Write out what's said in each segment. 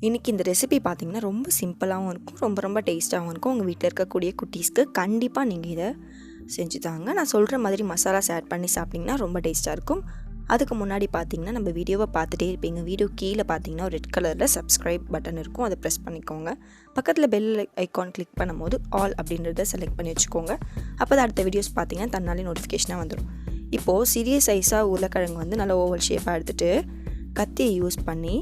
இன்றைக்கி இந்த ரெசிபி பார்த்திங்கன்னா ரொம்ப சிம்பிளாகவும் இருக்கும், ரொம்ப டேஸ்ட்டாகவும் இருக்கும். உங்கள் வீட்டில் இருக்கக்கூடிய குட்டீஸ்க்கு கண்டிப்பாக நீங்கள் இதை செஞ்சு தாங்க. நான் சொல்கிற மாதிரி மசாலாஸ் ஆட் பண்ணி சாப்பிட்டிங்கன்னா ரொம்ப டேஸ்ட்டாக இருக்கும். அதுக்கு முன்னாடி பார்த்திங்கன்னா நம்ம வீடியோவை பார்த்துட்டே இருப்பீங்க. வீடியோ கீழே பார்த்திங்கன்னா ஒரு ரெட் கலரில் சப்ஸ்கிரைப் பட்டன் இருக்கும், அதை ப்ரெஸ் பண்ணிக்கோங்க. பக்கத்தில் பெல் ஐக்கான் கிளிக் பண்ணும்போது ஆல் அப்படின்றத செலக்ட் பண்ணி வச்சுக்கோங்க. அப்போ தான் அடுத்த வீடியோஸ் பார்த்திங்கன்னா தன்னாலே நோட்டிஃபிகேஷனாக வந்துடும். இப்போது சிறிய சைஸாக உருளைக்கிழங்கு வந்து நல்லா ஓவல் ஷேப்பாக எடுத்துகிட்டு கத்தியை யூஸ் பண்ணி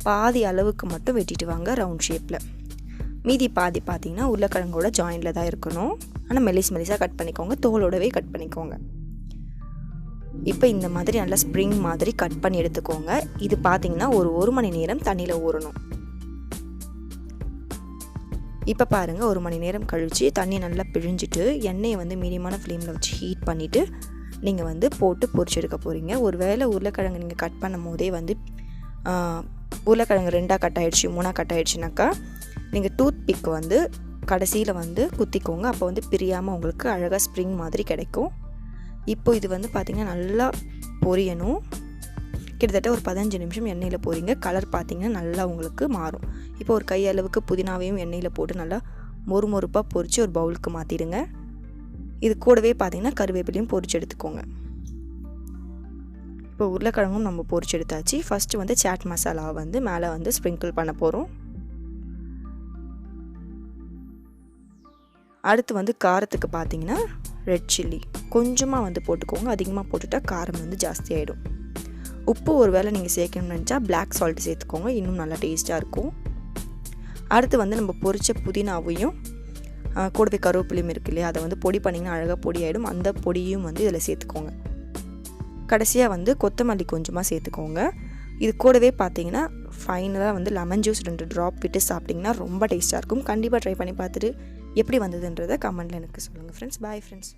பாதி அளவுக்கு மட்டும் வெட்டிட்டு வாங்க ரவுண்ட் ஷேப்பில். மீதி பாதி பார்த்திங்கன்னா உருளைக்கிழங்கோட ஜாயிண்டில் தான் இருக்கணும். ஆனால் மெலிசாக கட் பண்ணிக்கோங்க, தோலோடவே கட் பண்ணிக்கோங்க. இப்போ இந்த மாதிரி நல்லா ஸ்ப்ரிங் மாதிரி கட் பண்ணி எடுத்துக்கோங்க. இது பார்த்திங்கன்னா ஒரு மணி நேரம் தண்ணியில் ஊறணும். இப்போ பாருங்கள், 1 மணி நேரம் கழித்து தண்ணியை நல்லா பிழிஞ்சிட்டு எண்ணெயை வந்து மீடியமான ஃப்ளேமில் வச்சு ஹீட் பண்ணிவிட்டு நீங்கள் வந்து போட்டு பொரிச்சு எடுக்க போகிறீங்க. ஒரு வேளை உருளைக்கிழங்கு நீங்கள் கட் பண்ணும் போதே வந்து உருளைக்கிழங்கு 2ஆக கட் ஆகிடுச்சு 3ஆக கட் ஆகிடுச்சுனாக்கா நீங்கள் டூத் பிக் வந்து கடைசியில் வந்து குத்திக்கோங்க. அப்போ வந்து பிரியாமல் உங்களுக்கு அழகாக ஸ்ப்ரிங் மாதிரி கிடைக்கும். இப்போ இது வந்து பார்த்திங்கன்னா நல்லா பொரியணும். கிட்டத்தட்ட ஒரு 15 நிமிஷம் எண்ணெயில் பொரிங்க. கலர் பார்த்திங்கன்னா நல்லா உங்களுக்கு மாறும். இப்போ ஒரு கையளவுக்கு புதினாவையும் எண்ணெயில் போட்டு நல்லா மொறுமொறுப்பாக பொரித்து ஒரு பவுலுக்கு மாற்றிடுங்க. இது கூடவே பார்த்திங்கன்னா கருவேப்பிலையும் பொரிச்சு எடுத்துக்கோங்க. இப்போ உருளைக்கிழங்கும் நம்ம பொரிச்சு எடுத்தாச்சு. ஃபஸ்ட்டு வந்து சாட் மசாலா வந்து மேலே வந்து ஸ்ப்ரிங்கிள் பண்ண போகிறோம். அடுத்து வந்து காரத்துக்கு பார்த்திங்கன்னா ரெட் சில்லி கொஞ்சமாக வந்து போட்டுக்கோங்க. அதிகமாக போட்டுட்டா காரம் வந்து ஜாஸ்தி ஆகிடும். உப்பு ஒரு வேளை நீங்கள் சேர்க்கணும்னு நினச்சா பிளாக் சால்ட் சேர்த்துக்கோங்க, இன்னும் நல்லா டேஸ்ட்டாக இருக்கும். அடுத்து வந்து நம்ம பொரிச்ச புதினாவையும் கூடவே கருவேப்பிலையும் இருக்கு இல்லையா, அதை வந்து பொடி பண்ணிங்கன்னா அழகாக பொடி ஆகிடும். அந்த பொடியும் வந்து இதில் சேர்த்துக்கோங்க. கடைசியாக வந்து கொத்தமல்லி கொஞ்சமாக சேர்த்துக்கோங்க. இது கூடவே பார்த்தீங்கன்னா ஃபைனலாக வந்து லெமன் ஜூஸ் 2 ட்ராப் விட்டு சாப்பிட்டிங்கன்னா ரொம்ப டேஸ்ட்டாக இருக்கும். கண்டிப்பாக ட்ரை பண்ணி பார்த்துட்டு எப்படி வந்ததுன்றதை கமெண்ட்டில் எனக்கு சொல்லுங்கள் ஃப்ரெண்ட்ஸ். Bye friends.